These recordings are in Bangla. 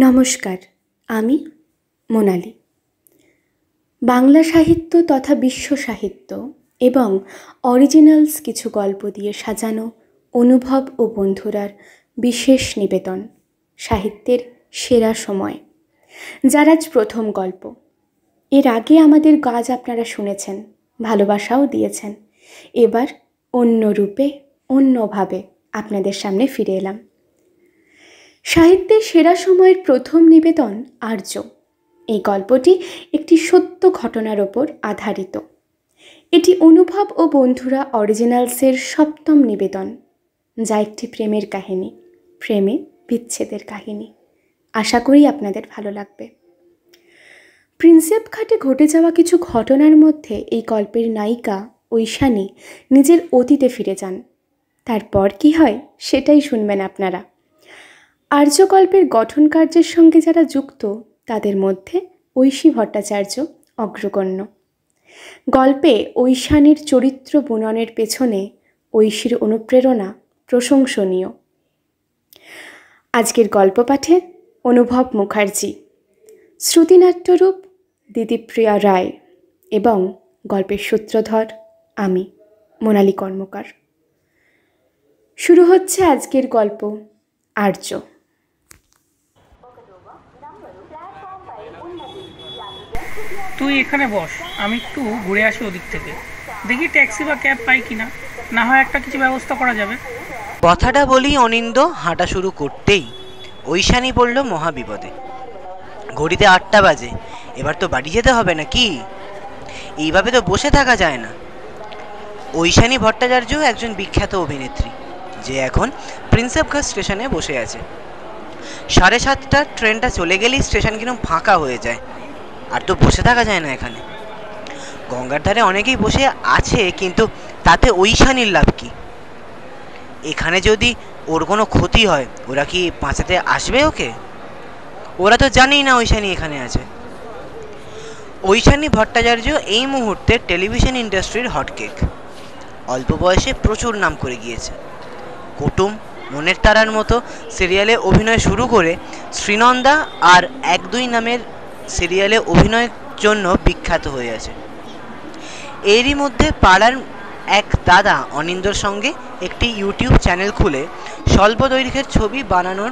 নমস্কার, আমি মোনালি। বাংলা সাহিত্য তথা বিশ্ব সাহিত্য এবং অরিজিনালস কিছু গল্প দিয়ে সাজানো অনুভব ও বন্ধুরার বিশেষ নিবেদন সাহিত্যের সেরা সময়, যার আজ প্রথম গল্প। এর আগে আমাদের গাজ আপনারা শুনেছেন, ভালোবাসাও দিয়েছেন। এবার অন্য রূপে অন্যভাবে আপনাদের সামনে ফিরে এলাম। সাহিত্যের সেরা সময়ের প্রথম নিবেদন আর্য। এই গল্পটি একটি সত্য ঘটনার ওপর আধারিত। এটি অনুভব ও বন্ধুরা অরিজিনালসের সপ্তম নিবেদন, যা একটি প্রেমের কাহিনী, প্রেমে বিচ্ছেদের কাহিনী। আশা করি আপনাদের ভালো লাগবে। প্রিন্সেপ ঘাটে ঘটে যাওয়া কিছু ঘটনার মধ্যে এই গল্পের নায়িকা ঐশানী নিজের অতীতে ফিরে যান। তারপর কি হয় সেটাই শুনবেন আপনারা। আর্য গল্পের গঠন কার্যের সঙ্গে যারা যুক্ত তাদের মধ্যে ঐশী ভট্টাচার্য অগ্রগণ্য। গল্পে ঐশানীর চরিত্র বুননের পেছনে ঐশীর অনুপ্রেরণা প্রশংসনীয়। আজকের গল্প পাঠে অনুভব মুখার্জি, শ্রুতিনাট্যরূপ দিদিপ্রিয়া রায় এবং গল্পের সূত্রধর আমি মোনালি কর্মকার। শুরু হচ্ছে আজকের গল্প আর্য। তুই এখানে বস, আমি একটু ঘুরে আসি ওদিক থেকে, দেখি ট্যাক্সি বা ক্যাব পাই কিনা, না হয় একটা কিছু ব্যবস্থা করা যাবে। কথাটা বলি অনিন্দ হাঁটা শুরু করতেই ঐশানী পড়ল মহাবিপদে। ঘড়িতে 8টা বাজে, এবার তো বাড়ি যেতে হবে না কি? এইভাবে তো বসে থাকা যায় না। ঐশানী ভট্টাচার্য একজন বিখ্যাত অভিনেত্রী, যে এখন প্রিন্সেপ ঘাট স্টেশনে বসে আছে। 7:30টার ট্রেনটা চলে গেলেই স্টেশন কিরকম ফাঁকা হয়ে যায়, আর তো বসে থাকা যায় না এখানে। গঙ্গার ধারে অনেকেই বসে আছে, কিন্তু তাতে ঐশানীর লাভ কি? এখানে যদি ওর কোনো ক্ষতি হয়, ওরা কি বাঁচাতে আসবে ওকে? ওরা তো জানেই না ঐশানী এখানে আছে। ঐশানী ভট্টাচার্য এই মুহূর্তে টেলিভিশন ইন্ডাস্ট্রির হটকেক। অল্প বয়সে প্রচুর নাম করে গিয়েছে। কুটুম, মনের তারার মতো সিরিয়ালে অভিনয় শুরু করে শ্রীনন্দা আর 1-2 নামের সিরিয়ালে অভিনয়ের জন্য বিখ্যাত হয়ে আছে। এরই মধ্যে পাড়ার এক দাদা অনিন্দর সঙ্গে একটি ইউটিউব চ্যানেল খুলে স্বল্প দৈর্ঘ্যের ছবি বানানোর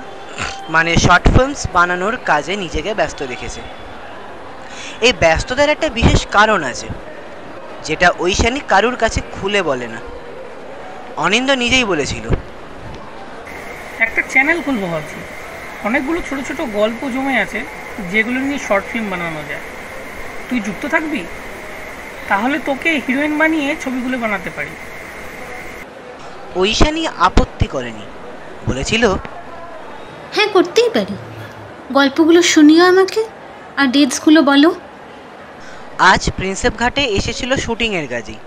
শর্ট ফিল্মস বানানোর কাজে নিজেকে ব্যস্ত রেখেছে। এই ব্যস্ততার একটা বিশেষ কারণ আছে, যেটা ঐশানী কারুর কাছে খুলে বলে না। অনিন্দ নিজেই বলেছিল, একটা চ্যানেল খুলবো ভাবছি। অনেকগুলো ছোট ছোট গল্প জমে আছে, যেগুলো নিয়ে শর্ট ফিল্ম বানানো যায়। তুই যুক্ত থাকবি? তাহলে তোকে হিরোইন বানিয়ে ছবিগুলো বানাতে পারি। ঐশানী আপত্তি করেনি, বলেছিল, হ্যাঁ করতেই পারি। গল্পগুলো শুনিও আমাকে, আর ডেটসগুলো বলো। আজ প্রিন্সেপ ঘাটে এসেছিল শুটিংয়ের কাজেই।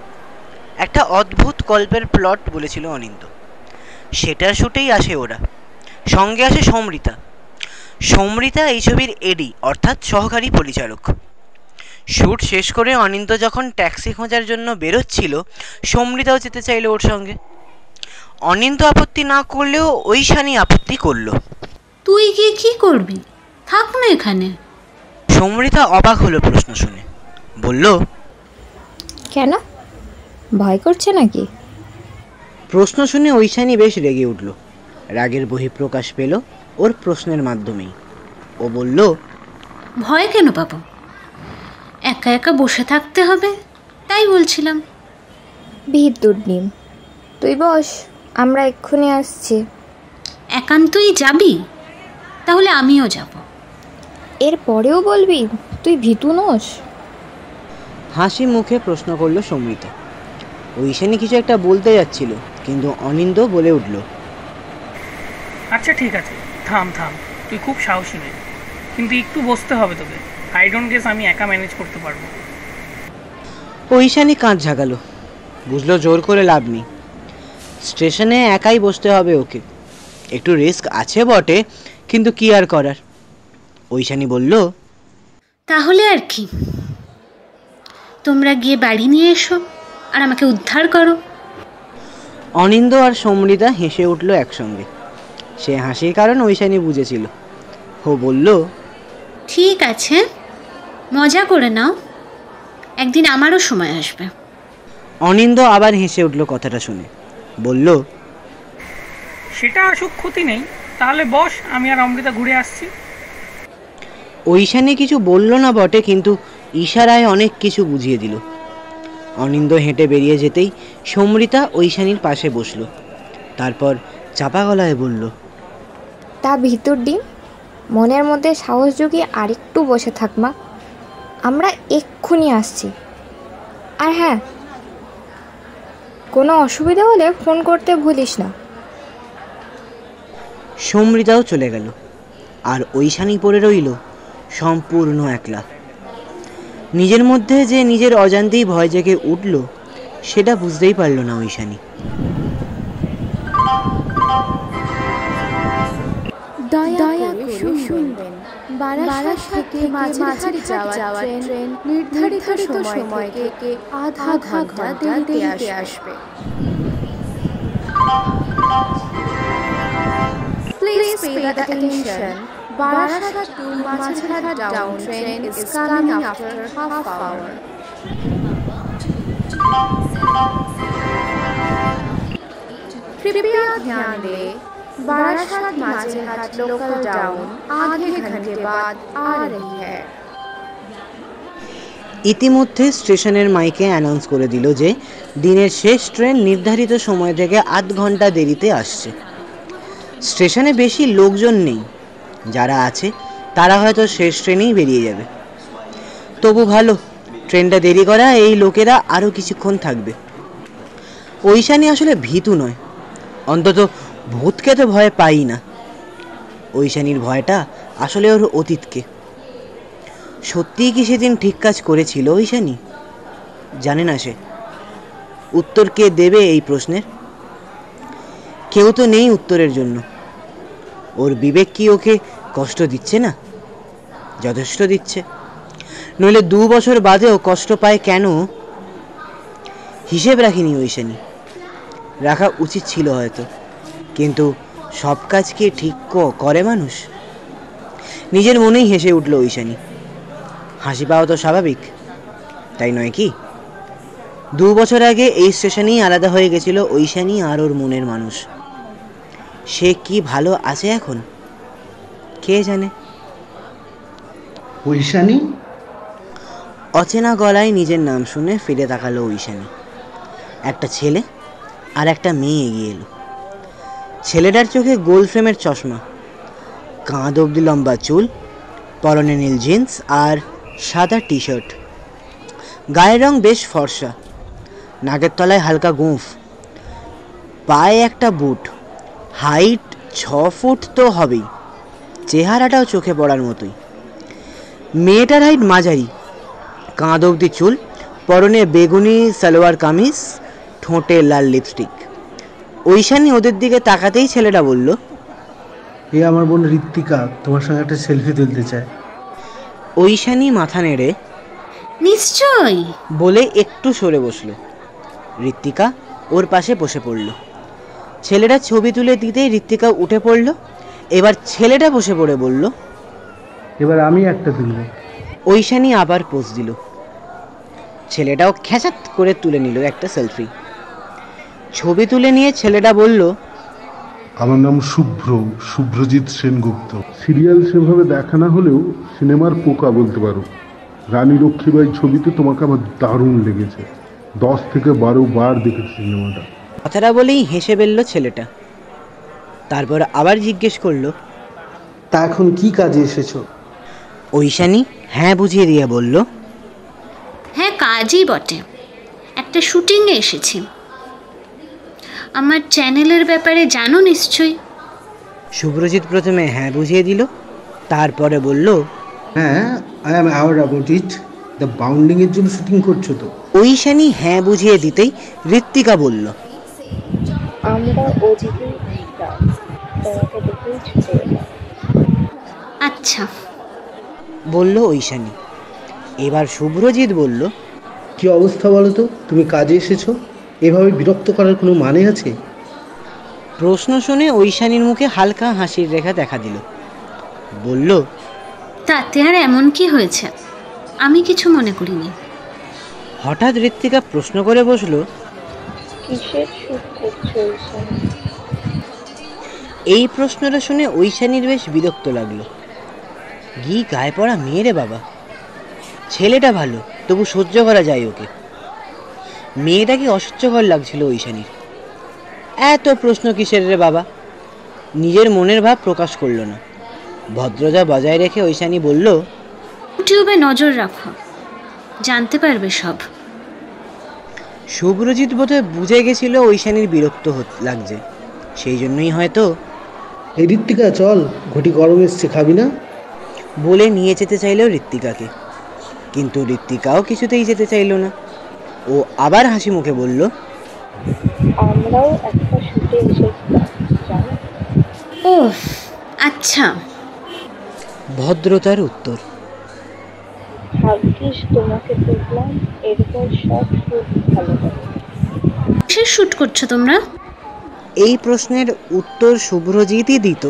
একটা অদ্ভুত গল্পের প্লট বলেছিল অনিন্দ, সেটার শুটেই আসে ওরা। সঙ্গে আসে সমৃতা। সমৃতা এই ছবির এডি অর্থাৎ সহকারী পরিচালক। শ্যুট শেষ করে অনিন্দ যখন ট্যাক্সি খোঁজার জন্য বেরোচ্ছিল, সমৃতাও যেতে চাইল ওর সঙ্গে। অনিন্দ আপত্তি না করলেও ঐশানী আপত্তি করলো। তুই গিয়ে কি করবি? থাক না এখানে। সমৃতা অবাক হলো প্রশ্ন শুনে, বলল, কেন, ভয় করছে নাকি? প্রশ্ন শুনে ঐশানী বেশ রেগে উঠল। রাগের বহিঃপ্রকাশ পেল ওর প্রশ্নের মাধ্যমেই। ও বলল, ভয় কেন পাবো? একা একা বসে থাকতে হবে, তাই বলছিলাম। ভিড় দুর্নিম, তুই বস, আমরা এক্ষুনি আসছি। একান্তই যাবি? তাহলে আমিও যাব। এর পরেও বলবি তুই ভীতু নোস? হাসি মুখে প্রশ্ন করলো সমৃতা। ঐশানী কিছু একটা বলতে যাচ্ছিল, কিন্তু অনিন্দ বলে উঠল, আচ্ছা ঠিক আছে, থাম থাম, তুই খুব সাহসী মেয়ে, কিন্তু একটু বসতে হবে তোকে। আই ডোন্ট গেস আমি একা ম্যানেজ করতে পারবো। ঐশানী কাঁধ ঝাঁকালো, বুঝলো জোর করে লাভ নেই। স্টেশনে একাই বসতে হবে ওকে। একটু রিস্ক আছে বটে, কিন্তু কি আর করার। ঐশানী বলল, তাহলে আর কি, তোমরা গিয়ে বাড়ি নিয়ে এসো আর আমাকে উদ্ধার করো। অনিন্দ আর সমৃতা হেসে উঠল একসঙ্গে। সে হাসির কারণ ঐশানী বুঝেছিল। ও বলল, ঠিক আছে, মজা করে নাও, একদিন আমারও সময় আসবে। অনিন্দ আবার হেসে উঠল কথাটা শুনে, বলল, সেটা আসুক, ক্ষতি নেই। তাহলে বস, আমি আর অমৃতা ঘুরে আসছি। ঐশানী কিছু বলল না বটে, কিন্তু ইশারায় অনেক কিছু বুঝিয়ে দিল। অনিন্দ হেঁটে বেরিয়ে যেতেই সমৃতা ঐশানীর পাশে বসল। তারপর চাপা গলায় বলল, তা ভিতর ডিম, মনের মধ্যে সাহস জুগিয়ে আরেকটু বসে থাক মা, আমরা এক্ষুনি আসছি। আর হ্যাঁ, কোনো অসুবিধা হলে ফোন করতে ভুলিস না। সমৃতাও চলে গেল, আর ঐশানী পড়ে রইল সম্পূর্ণ একলা। নিজের মধ্যে যে নিজের অজান্তেই ভয় জেগে উঠল, সেটা বুঝতেই পারল না ঐশানী। দয়া করে শুনবেন, বারাসাত থেকে মাঝেরহাট যাওয়ার ট্রেন নির্ধারিত সময় থেকে আধা ঘন্টা দেরিতে আসবে। Please pay the attention. Barasat to Mazharhat down train is coming after half hour. कृपया ध्यान दें, बारासात माझेरहाट लोकल डाउन आधे घंटे बाद आ रही है। ইতিমধ্যে স্টেশনের মাইকে অ্যানাউন্স করে দিল যে দিনের শেষ ট্রেন নির্ধারিত সময় থেকে আধ ঘন্টা দেরিতে আসছে। স্টেশনে বেশি লোকজন নেই, যারা আছে তারা হয়তো শেষ ট্রেনেই বেরিয়ে যাবে। তবু ভালো, ট্রেনটা দেরি করা, এই লোকেরা আরও কিছুক্ষণ থাকবে। ঐশানী আসলে ভীতু নয়, অন্তত ভূতকে তো ভয় পাই না। ঐশানীর ভয়টা আসলে ওর অতীতকে। সত্যিই কি সেদিন ঠিক কাজ করেছিল ঐশানী? জানে না সে। উত্তর কে দেবে এই প্রশ্নের? কেউ তো নেই উত্তরের জন্য। ওর বিবেক কি ওকে কষ্ট দিচ্ছে না? যথেষ্ট দিচ্ছে, নইলে 2 বছর বাদেও কষ্ট পায় কেন? হিসেব রাখিনি ঐশানী। রাখা উচিত ছিল হয়তো, কিন্তু সব কাজ কি ঠিক করে মানুষ? নিজের মনেই হেসে উঠল ঐশানী। হাসি পাওয়া তো স্বাভাবিক, তাই নয় কি? 2 বছর আগে এই স্টেশনেই আলাদা হয়ে গেছিল ঐশানী আর ওর মনের মানুষ। সে কি ভালো আছে এখন, কে জানে। ঐশানী? অচেনা গলায় নিজের নাম শুনে ফিরে তাকালো ঐশানী। একটা ছেলে আর একটা মেয়ে এগিয়ে এলো। ছেলেটার চোখে গোল ফ্রেমের চশমা, কাঁধ অবধি লম্বা চুল, পরনে নীল জিন্স আর সাদা টি শার্ট। গায়ের রং বেশ ফর্সা, নাকের তলায় হালকা গোঁফ, পায়ে একটা বুট। হাইট 6 ফুট তো হবেই, চেহারাটাও চোখে পড়ার মতোই। মেয়েটার হাইট মাঝারি, কাঁধ অবধি চুল, পরনে বেগুনি সালোয়ার কামিজ, ঠোঁটে লাল লিপস্টিক। ঐশানী ওদের দিকে তাকাতেই ছেলেটা বলল, এ আমার বোন ঋত্বিকা, তোমার সঙ্গে একটা সেলফি তুলতে চায়। ঐশানী মাথা নেড়ে নিশ্চয়ই বলে একটু সরে বসলো। ঋত্বিকা ওর পাশে বসে পড়ল। ছেলেটা ছবি তুলে দিতেই ঋত্বিকা উঠে পড়ল। এবার ছেলেটা বসে পড়ে বলল, এবার আমি একটা তুলব। ঐশানী আবার পোজ দিল। ছেলেটাও খ্যাচাত করে তুলে নিল একটা সেলফি। ছবি তুলে নিয়ে ছেলেটা বলল, আমার নাম শুভ্রজিৎ সেনগুপ্ত। সিরিয়াল সেভাবে দেখা না হলেও সিনেমার পোকা বলতে পারো। রানী লক্ষ্মীবাই ছবিতে তোমাকে আমার দারুণ লেগেছে। 10 থেকে 12 বার দেখেছি সিনেমাটা। কথাটা বলেই হেসে ফেলল ছেলেটা। তারপর আবার জিজ্ঞেস করলো, তা এখন কি কাজে এসেছো? ঐশানী হ্যাঁ বুঝিয়ে দিয়ে বলল, হ্যাঁ, কাজই বটে, একটা শুটিংয়ে এসেছি। আমার চ্যানেলের ব্যাপারে জানো নিশ্চয়ই। শুভ্রজিৎ প্রথমে হ্যাঁ বুঝিয়ে দিল, তারপরে বলল, হ্যাঁ, I am aware about it. The bounding এর জন্য শুটিং করছো তো? ঐশানী হ্যাঁ বুঝিয়ে দিতেই ঋত্বিকা বলল, আমরা ওদিকেই আসতাম, তোমাকে দেখেই ছুটে এলাম। আচ্ছা, বলল ঐশানী। এবার শুভ্রজিৎ বলল, কি অবস্থা বলো তো? তুমি কাজে এসেছো, এভাবে বিরক্ত করার কোনো মানে আছে? প্রশ্ন শুনে ঐশানীর মুখে হালকা হাসির রেখা দেখা দিল। বলল, তাতে আর এমন কি হয়েছে? আমি কিছু মনে করিনি। হঠাৎ ঋত্বিকা প্রশ্ন করে বসলো, কিসের শুট করছো ঈশানী? এই প্রশ্নটা শুনে ঐশানীর বেশ বিরক্ত লাগলো। গায়ে পড়া মেয়ে রে বাবা, ছেলেটা ভালো তবু সহ্য করা যায় ওকে। মেয়েটাকে অসহ্যকর লাগছিল ঐশানীর। এত প্রশ্ন কিসের রে বাবা? নিজের মনের ভাব প্রকাশ করলো না। ভদ্রতা বজায় রেখে ঐশানী বলল, ইউটিউবে নজর রাখো, জানতে পারবে সব। শুভ্রজিৎ বোধহয় বুঝে গেছিল ঐশানীর বিরক্ত লাগছে, সেই জন্যই হয়তো এই ঋত্বিকা চল, ঘটি গরম এসছে, খাবি না? বলে নিয়ে যেতে চাইল ঋত্বিকাকে, কিন্তু ঋত্বিকাও কিছুতেই যেতে চাইল না। ও আবার হাসি মুখে বলল, আমরাও একটা শুটে এসেছিলাম জানো। ও আচ্ছা। ভদ্রতার উত্তর। ভাগ্যিস তোমাকে দেখলাম, এরপর সব শুট ভালো হবে। কিসের শুট করছো তোমরা? এই প্রশ্নের উত্তর শুভ্রজিৎই দিত,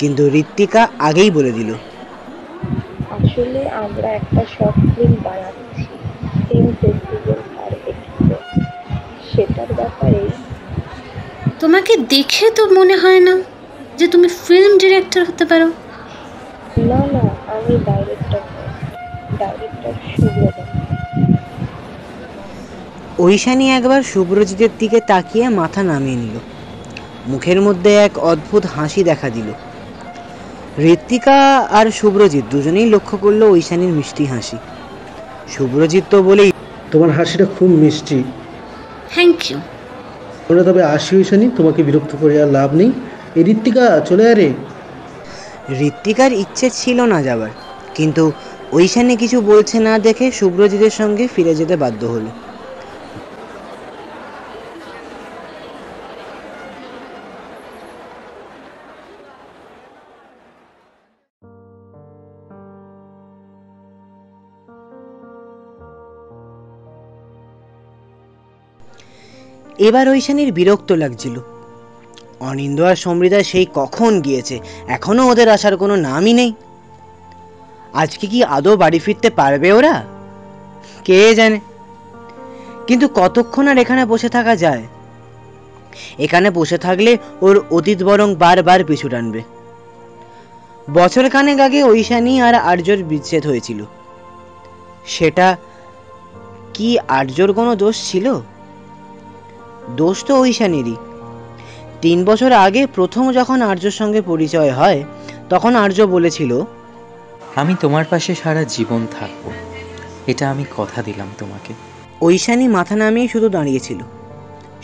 কিন্তু ঋত্বিকা আগেই বলে দিল, আসলে আমরা একটা শর্ট ফিল্ম বানাচ্ছি ফিল্ম ফেস্টিভ্যাল আর এক্সপো, সেটার ব্যাপারে। তোমাকে দেখে তো মনে হয় না যে তুমি ফিল্ম ডিরেক্টর হতে পারো। না না, আমি ডাইরেক্টর শুভ্রজিৎ। ঐশানী একবার শুভ্রজিতের দিকে তাকিয়ে মাথা নামিয়ে নিল। মুখের মধ্যে এক অদ্ভুত হাসি দেখা দিল। ঋত্বিকা আর শুভ্রজিৎ দুজনেই লক্ষ্য করলো ঐশানীর মিষ্টি হাসি। শুভ্রজিৎ তো বলেই, তোমার হাসিটা খুব মিষ্টি। Thank you. আমরা তবে আসি ঐশানী, তোমাকে বিরক্ত করে আর লাভ নেই। এই ঋত্বিকা চলে আরে। ঋত্বিকার ইচ্ছে ছিল না যাবার, কিন্তু ঐশানী কিছু বলছে না দেখে শুভ্রজিতের সঙ্গে ফিরে যেতে বাধ্য হলো। এবার ঐশানীর বিরক্ত লাগছিল। অনিন্দ আর সমৃদ্ধা সেই কখন গিয়েছে, এখনো ওদের আসার কোনো নামই নেই। আজকে কি আদৌ বাড়ি ফিরতে পারবে ওরা, কে জানে। কিন্তু কতক্ষণ আর এখানে বসে থাকা যায়? এখানে বসে থাকলে ওর অতীত বরং বারবার পিছু টানবে। বছর খানেক আগে ঐশানী আর আর্যর বিচ্ছেদ হয়েছিল। সেটা কি আর্যর কোনো দোষ ছিল? দোষ তো ঐশানীরই। 3 বছর আগে প্রথম যখন আর্যর সঙ্গে পরিচয় হয়, তখন আর্য বলেছিল, আমি তোমার পাশে সারা জীবন থাকবো, এটা আমি কথা দিলাম তোমাকে। ঐশানী মাথা নামিয়ে শুধু দাঁড়িয়েছিল।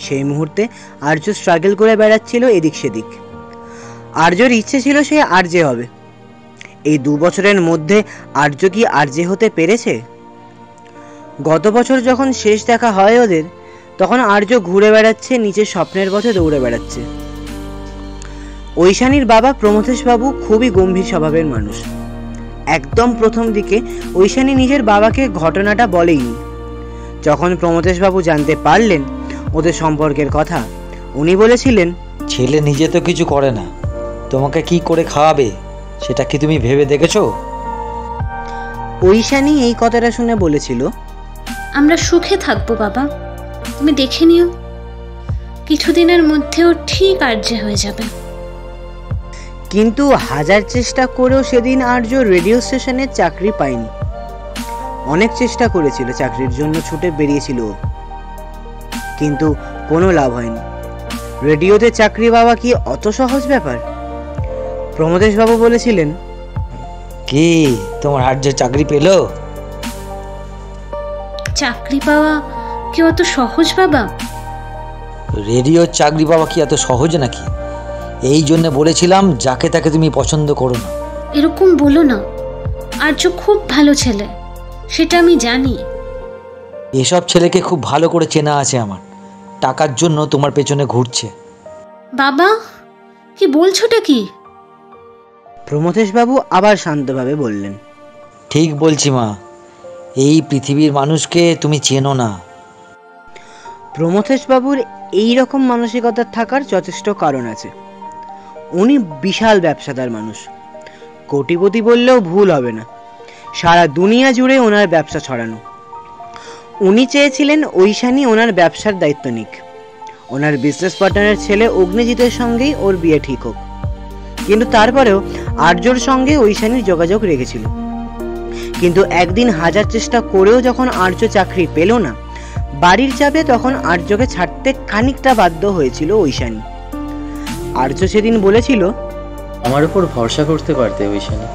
সেই মুহূর্তে আর্য স্ট্রাগল করে বেড়াচ্ছিল এদিক সেদিক। আর্যর ইচ্ছে ছিল সে আর্যে হবে। এই 2 বছরের মধ্যে আর্য কি আর্যে হতে পেরেছে? গত বছর যখন শেষ দেখা হয় ওদের, তখন আর্য ঘুরে বেড়াচ্ছে, নিচের স্বপ্নের পথে দৌড়ে বেড়াচ্ছে। ঐশানীর বাবা প্রমথেশ বাবু খুবই গম্ভীর স্বভাবের মানুষ। একদম প্রথম দিকে ঐশানী নিজের বাবাকে ঘটনাটা বলেইনি। যখন প্রমথেশ বাবু জানতে পারলেন ওদের সম্পর্কের কথা, উনি বলেছিলেন, ছেলে নিজে তো কিছু করে না, তোমাকে কি করে খাওয়াবে সেটা কি তুমি ভেবে দেখেছো? ঐশানী এই কথাটা শুনে বলেছিল, আমরা সুখে থাকবো বাবা, তুমি দেখে নিও, কিছুদিনের মধ্যেও ঠিক আর্যে হয়ে যাবে। কিন্তু হাজার চেষ্টা করেও সেদিন আর্য রেডিও স্টেশনে চাকরি পায়নি। অনেক চেষ্টা করেছিল, চাকরির জন্য ছুটে বেরিয়েছিল, কিন্তু কোনো লাভ হয়নি। রেডিওতে চাকরি পাওয়া কি অত সহজ ব্যাপার? প্রমথেশ বাবু বলেছিলেন, কি তোমার আর্য চাকরি পেলো? চাকরি পাওয়া কি অত সহজ বাবা? রেডিওর চাকরি পাওয়া কি এত সহজ নাকি? এই জন্য বলেছিলাম যাকে তাকে তুমি পছন্দ করো না। এরকম বলো না, আর্য খুব ভালো ছেলে, সেটা আমি জানি। এসব ছেলেকে খুব ভালো করে চেনা আছে আমার, টাকার জন্য তোমার পেছনে ঘুরছে। বাবা কি বলছোটা কি? প্রমথেশ বাবু আবার শান্তভাবে বললেন, ঠিক বলছি মা, এই পৃথিবীর মানুষকে তুমি চেনো না। প্রমথেশ বাবুর এই রকম মানসিকতা থাকার যথেষ্ট কারণ আছে। উনি বিশাল ব্যবসাদার মানুষ, কোটিপতি বললেও ভুল হবে না, সারা দুনিয়া জুড়ে ওনার ব্যবসা ছড়ানো। উনি চেয়েছিলেন ঐশানী ওনার ব্যবসার দায়িত্ব নিক, ওনার বিজনেস পার্টনারের ছেলে অগ্নিজিতের সঙ্গেই ওর বিয়ে ঠিক হোক। কিন্তু তারপরেও আর্যর সঙ্গে ঐশানীর যোগাযোগ রেখেছিল। কিন্তু একদিন হাজার চেষ্টা করেও যখন আর্য চাকরি পেল না, বাড়ির চাপে তখন আর্যকে ছাড়তে খানিকটা বাধ্য হয়েছিল ঐশানী। আর্য সেদিন বলেছিল, আমার উপর ভরসা করতে পারতে ঐশানী।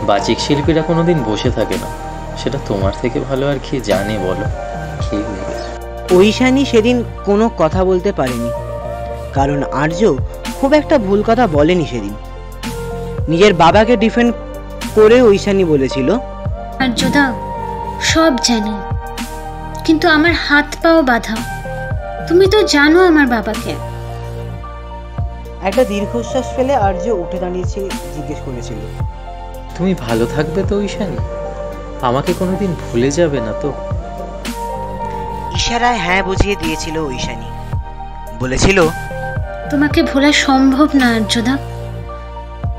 বাচিক শিল্পীরা কোনোদিন বসে থাকে না, সেটা তোমার থেকে ভালো আর কি জানে বলো। ঠিক লেগেছে। ঐশানী সেদিন কোনো কথা বলতে পারেনি, কারণ আর্য খুব একটা ভুল কথা বলেনি সেদিন। নিজের বাবাকে ডিফেন্ড করে ঐশানী বলেছিল, আর্যদা সব জানি, কিন্তু আমার হাত পাও বাঁধা। তুমি তো জানো আমার বাবাকে। একটা দীর্ঘশ্বাস ফেলে আর্য উঠে দাঁড়িয়েছে, জিজ্ঞেস করেছিল, তুমি ভালো থাকবে তো ঐশানী? আমাকে কোনোদিন ভুলে যাবে না তো? ইশারায় হ্যাঁ বুঝিয়ে দিয়েছিল ঐশানী। বলেছিল, তোমাকে ভোলা সম্ভব না আর্যদা,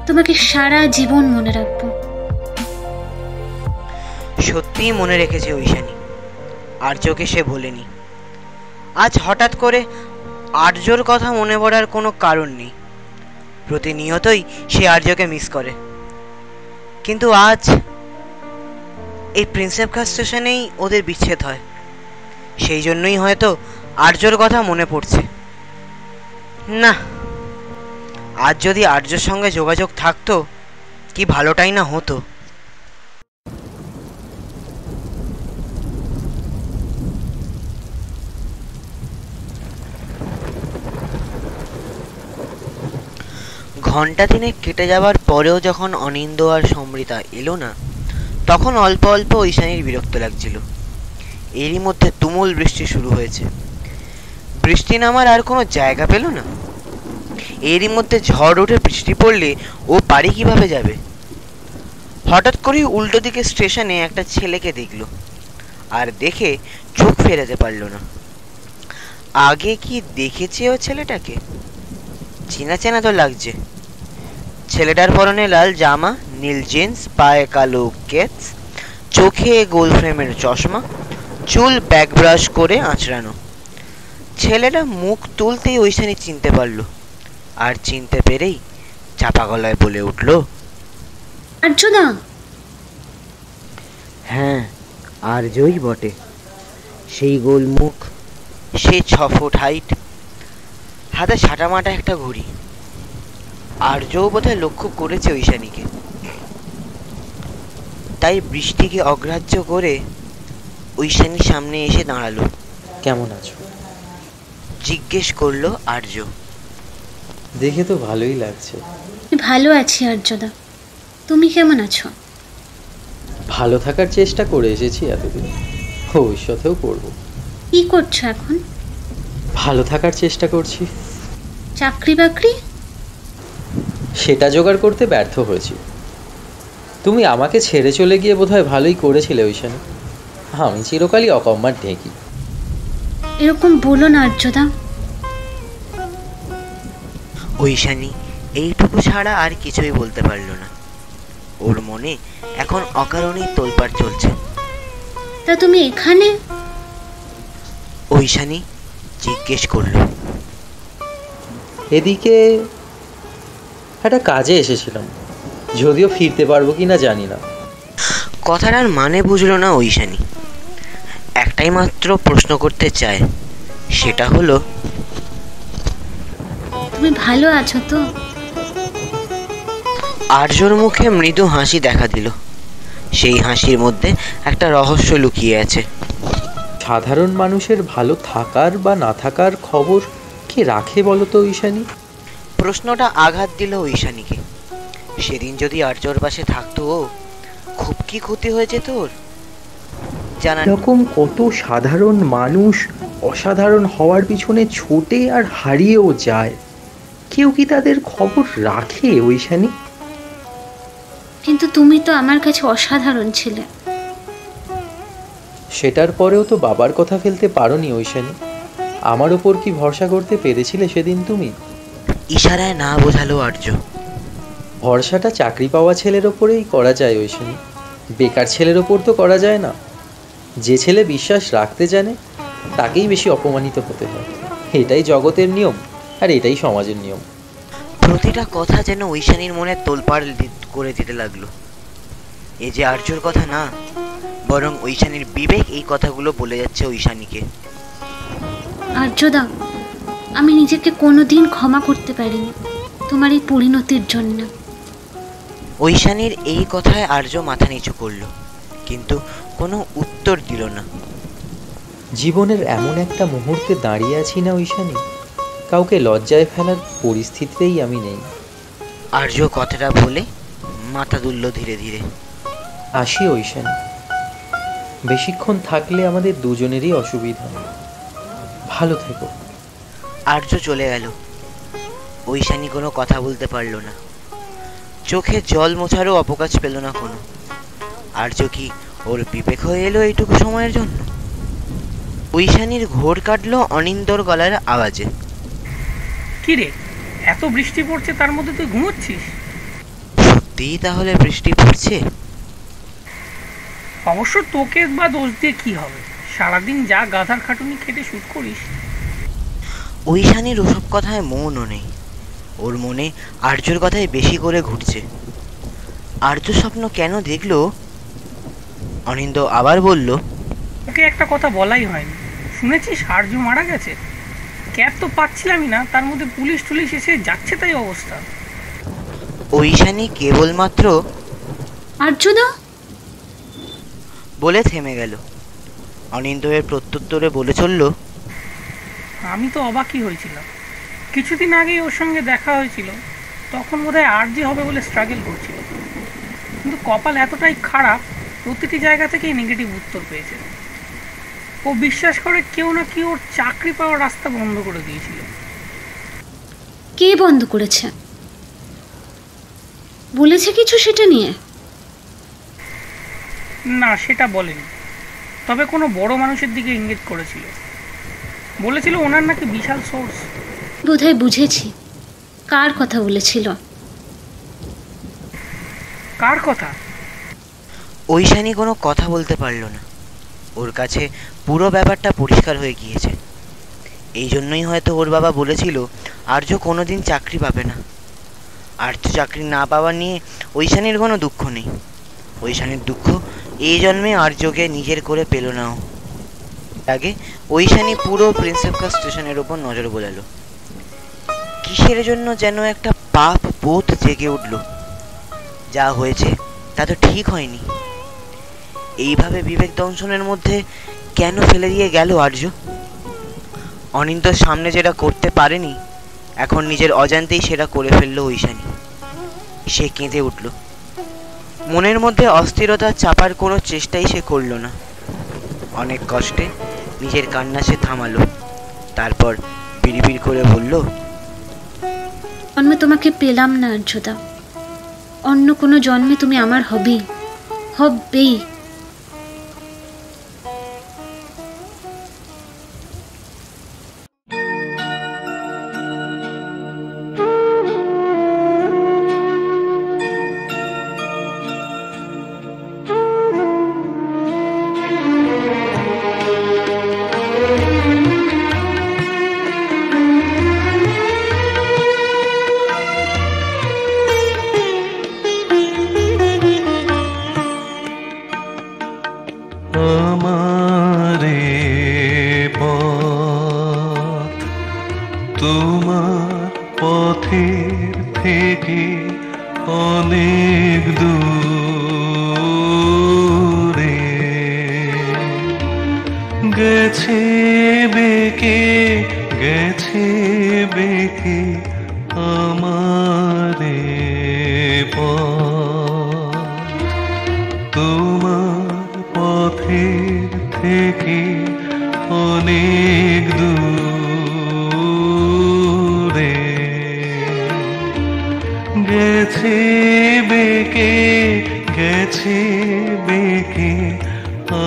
তোমাকে সারা জীবন মনে রাখবো। সত্যিই মনে রেখেছে ঐশানী, আর্যকে সে বলেনি। আজ হঠাৎ করে আর্যর কথা মনে পড়ার কোনো কারণ নেই, প্রতিনিয়তই সে আর্যকে মিস করে। কিন্তু আজ এই প্রিন্সেপ ঘাট স্টেশনেই ওদের বিচ্ছেদ হয়, সেই জন্যই হয়তো আর্যর কথা মনে পড়ছে। না, আজ যদি আর্যর সঙ্গে যোগাযোগ থাকতো, কি ভালোটাই না হতো। ঘন্টা দিনে কেটে যাবার পরেও যখন অনিন্দ আর সমৃতা এলো না, তখন অল্প অল্প ঐশানীর বিরক্ত লাগছিল। এরই মধ্যে তুমুল বৃষ্টি শুরু হয়েছে। বৃষ্টি নামার আর কোনো জায়গা পেল না। এরই মধ্যে ঝড় উঠে বৃষ্টি পড়লে ও বাড়ি কিভাবে যাবে? হঠাৎ করেই উল্টো দিকে স্টেশনে একটা ছেলেকে দেখলো, আর দেখে চোখ ফেরাতে পারল না। আগে কি দেখেছে ও ছেলেটাকে? চেনা চেনা তো লাগছে। ছেলেটার পরনে লাল জামা, নীল জিন্স, পায়ে কালো কেটস, চোখে গোল ফ্রেমের চশমা, চুল ব্যাক ব্রাশ করে আঁচড়ানো। ছেলেটা মুখ তুলতেই ঐশানী চিনতে পারল, আর চিনতে পেরেই চাপা গলায় বলে উঠল, আর্যদা। হ্যাঁ, আর্যই বটে। সেই গোল মুখ, সেই 6 ফুট হাইট, হাতে ছাটামাটা একটা ঘড়ি। আর্যও বোধহয় লক্ষ্য করেছে ঐশানীকে, তাই বৃষ্টিকে অগ্রাহ্য করে ঐশানীর সামনে এসে দাঁড়ালো। কেমন আছো? জিজ্ঞেস করলো আর্য। দেখে তো ভালোই লাগছে। ভালো আছি আর্যদা, তুমি কেমন আছো? ভালো থাকার চেষ্টা করে এসেছি এতদিন, ভবিষ্যতেও করব। কি করছো এখন? ভালো থাকার চেষ্টা করছি। চাকরি বাকরি? সেটা জোগাড় করতে ব্যর্থ হয়েছি। তুমি আমাকে ছেড়ে চলে গিয়ে বোধহয় ভালোই করেছিলে ঐশানী। আমি চিরকালই অকম্মার ঢেঁকি। এরকম বলো না আর্যদা। ঐশানী এইটুকু ছাড়া আর কিছুই বলতে পারল না। ওর মনে এখন অকারণেই তোলপাড় চলছে। তা তুমি এখানে? ঐশানী জিজ্ঞেস করল। এদিকে একটা কাজে এসেছিলাম, যদিও ফিরতে পারবো কিনা জানি না। কথাটার মানে বুঝলো না ঐশানী। একটাই মাত্র প্রশ্ন করতে চায়, সেটা হলো, তুমি ভালো আছো তো? আর্যর মুখে মৃদু হাসি দেখা দিল। সেই হাসির মধ্যে একটা রহস্য লুকিয়ে আছে। সাধারণ মানুষের ভালো থাকার বা না থাকার খবর কে রাখে বলো তো ঐশানী? প্রশ্নটা আঘাত দিল ঐশানীকে। সেদিন যদি আর্যর পাশে থাকতো, খুব কি ক্ষতি হয়েছে তোর জানা। এরকম কত সাধারণ মানুষ অসাধারণ হওয়ার পিছনে ছোটে আর হারিয়েও যায়। কেউ কি তাদের খবর রাখে ঐশানী? কিন্তু তুমি তো আমার কাছে অসাধারণ ছিলে। সেটার পরেও তো বাবার কথা ফেলতে পারোনি ঐশানী। আমার ওপর কি ভরসা করতে পেরেছিলে সেদিন তুমি? ইশারায় না বোঝালো আর্য। ভরসাটা চাকরি পাওয়া ছেলের ওপরেই করা যায় ঐশানী, বেকার ছেলের ওপর তো করা যায় না। যে ছেলে বিশ্বাস রাখতে জানে তাকেই বেশি অপমানিত হতে হয়। এটাই জগতের নিয়ম, আর এটাই সমাজের নিয়ম। প্রতিটা কথা যেন ঐশানীর মনে তোলপাড় করে দিতে লাগলো। এ যে আর্যর কথা না, বরং ঐশানীর বিবেক এই কথাগুলো বলে যাচ্ছে ঐশানীকে। আর্যদা, আমি নিজেকে কোনোদিন ক্ষমা করতে পারিনি তোমার এই পরিণতির জন্য। ঐশানীর এই কথায় আর্য মাথা নিচু করলো, কিন্তু কোনো উত্তর দিল না। জীবনের এমন একটা মুহূর্তে দাঁড়িয়ে আছি না ঐশানী, কাউকে লজ্জায় ফেলার পরিস্থিতিতেই আমি নেই। আর্য কথাটা বলে মাথা দুলল ধীরে ধীরে। আসি ঐশানী, বেশিক্ষণ থাকলে আমাদের দুজনেরই অসুবিধা। ভালো থেকো। আর্য চলে গেল। ঐশানী কোনো কথা বলতে পারল না, চোখে জল মোছারও অবকাশ পেল না কোনো। আর্য কি ওর বিবেক হয়ে এলো এইটুকু সময়ের জন্য? ঐশানীর ঘোর কাটলো অনিন্দর গলার আওয়াজে। কি রে, এত বৃষ্টি পড়ছে তার মধ্যে তুই ঘুমোচ্ছিস? সত্যিই তাহলে বৃষ্টি পড়ছে? অবশ্য তোকে বা দোষ দিয়ে কি হবে, সারাদিন যা গাধার খাটুনি খেটে শুট করিস। ঐশানীর ওসব কথায় মনও নেই, ওর মনে আর্যর কথাই বেশি করে ঘুরছে। আর্য স্বপ্ন কেন দেখলো? অনিন্দ আবার বলল, ওকে একটা কথা বলাই হয়নি, শুনেছিস আর্য মারা গেছে? ক্যাব তো পাচ্ছিলামই না, তার মধ্যে পুলিশ টুলিশ এসে যাচ্ছে তাই অবস্থা। ঐশানী কেবলমাত্র আর্যদা বলে থেমে গেল। অনিন্দ এর প্রত্যুত্তরে বলে চলল, আমি তো অবাকই হয়েছিলাম। কিছুদিন আগেই ওর সঙ্গে দেখা হয়েছিল, তখন বোধহয় আরজি হবে বলে স্ট্রাগল করছিল, কিন্তু কপাল এতটাই খারাপ, প্রতিটি জায়গা থেকেই নেগেটিভ উত্তর পেয়েছে। ও বিশ্বাস করে কেউ না কি ওর চাকরি পাওয়ার রাস্তা বন্ধ করে দিয়েছিল। কে বন্ধ করেছে? বলেছে কিছু সেটা নিয়ে? না, সেটা বলেনি, তবে কোনো বড় মানুষের দিকে ইঙ্গিত করেছিল। বলেছিল ওনার নাকি বিশাল সোর্স। বোধহয় বুঝেছি কার কথা বলেছিল। কার কথা? ঐশানী কোনো কথা বলতে পারল না। ওর কাছে পুরো ব্যাপারটা পরিষ্কার হয়ে গিয়েছে। এই জন্যই হয়তো ওর বাবা বলেছিল আর্য কোনোদিন চাকরি পাবে না। আর্য চাকরি না পাওয়া নিয়ে ঐশানীর কোনো দুঃখ নেই। ঐশানীর দুঃখ এই জন্মে আর্যকে নিজের করে পেল না। আগে ঐশানী পুরো প্রিন্সেপকা স্টেশনের ওপর নজর বোলালো। কিসের জন্য যেন একটা পাপ বোধ জেগে উঠল। যা হয়েছে তা তো ঠিক হয়নি। এইভাবে বিবেক দংশনের মধ্যে কেন ফেলে দিয়ে গেল আর্য? অনিন্দর সামনে যেটা করতে পারেনি, এখন নিজের অজান্তেই সেটা করে ফেলল ঐশানী। সে কেঁদে উঠল। মনের মধ্যে অস্থিরতা চাপার কোনো চেষ্টাই সে করল না। অনেক কষ্টে নিজের কান্না সে থামালো। তারপর বিড়বিড় করে বলল, জন্মে তোমাকে পেলাম না আর্যদা, অন্য কোনো জন্মে তুমি আমার হবেই, হবেই। তোমার পথের থেকে অনেক দূরে গেছে বেঁকে গেছে বেঁকে আমারে পথ তোমার পথের থেকে অনেক দূরে গেছে বেঁকে গেছে বেঁকে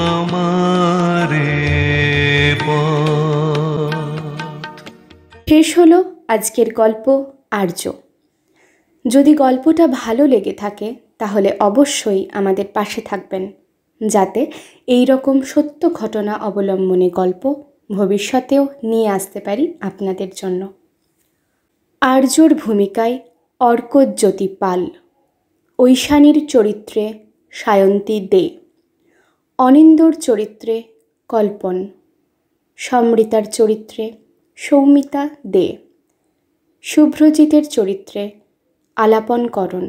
আমারে পথ। শেষ হলো আজকের গল্প আর্য। যদি গল্পটা ভালো লেগে থাকে তাহলে অবশ্যই আমাদের পাশে থাকবেন, যাতে এই রকম সত্য ঘটনা অবলম্বনে গল্প ভবিষ্যতেও নিয়ে আসতে পারি আপনাদের জন্য। আর্যর ভূমিকায় অর্কজ্যোতি পাল, ঐশানীর চরিত্রে সায়ন্তী দে, অনিন্দর চরিত্রে কল্পন, সমৃতার চরিত্রে সৌমিতা দে, শুভ্রজিতের চরিত্রে আলাপনকরণ,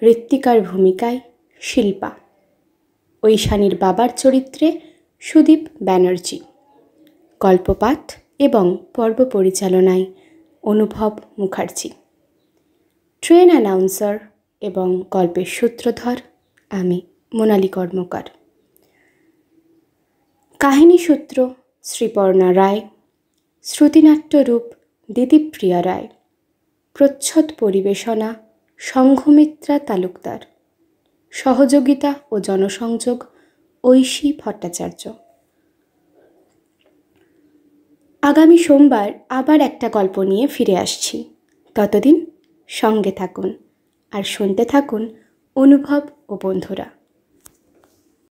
ঋত্বিকার ভূমিকায় শিল্পা, ঐশানীর বাবার চরিত্রে সুদীপ ব্যানার্জি, গল্পপাঠ এবং পর্ব পরিচালনায় অনুভব মুখার্জি, ট্রেন অ্যানাউন্সার এবং গল্পের সূত্রধর আমি মোনালি কর্মকার। কাহিনী সূত্র শ্রীপর্ণা রায়, শ্রুতিনাট্য রূপ দিদিপ্রিয়া রায়, প্রচ্ছদ পরিবেশনা সংঘমিত্রা তালুকদার, সহযোগিতা ও জনসংযোগ ঐশী ভট্টাচার্য। আগামী সোমবার আবার একটা গল্প নিয়ে ফিরে আসছি। ততদিন সঙ্গে থাকুন আর শুনতে থাকুন অনুভব ও বন্ধুরা।